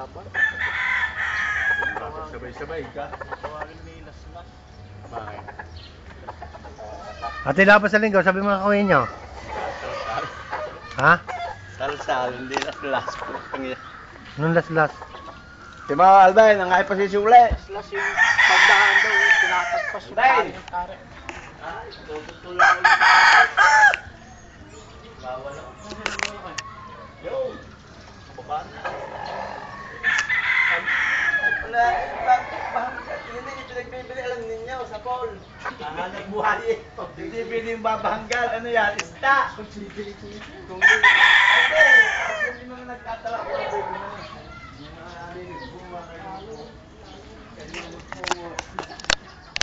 Mayabang. Sabay-sabay ka. Tawagin ni Laslas. Bakit? Ate Lapa sa linggo, sabi mga kawin nyo. Ha? Salsal, hindi Laslas. Anong las-las? Si mga Albay, nangahay pa si Sule. Laslas yung pagdahan daw, tinatagpas yung Dahil. tayo ng kare. Ay, tutulong ulit. Bawal ako. Yo! Baba na. Wala, yun din yung pinagbibili, alam ninyo, sa Paul. Hanap buhay eh. Hindi pwede yung babanggal, ano yan, ista. Kung hindi, hindi mo nagtatala ko, pwede mo. Yung mga alinig buwa kayo. Kaya yung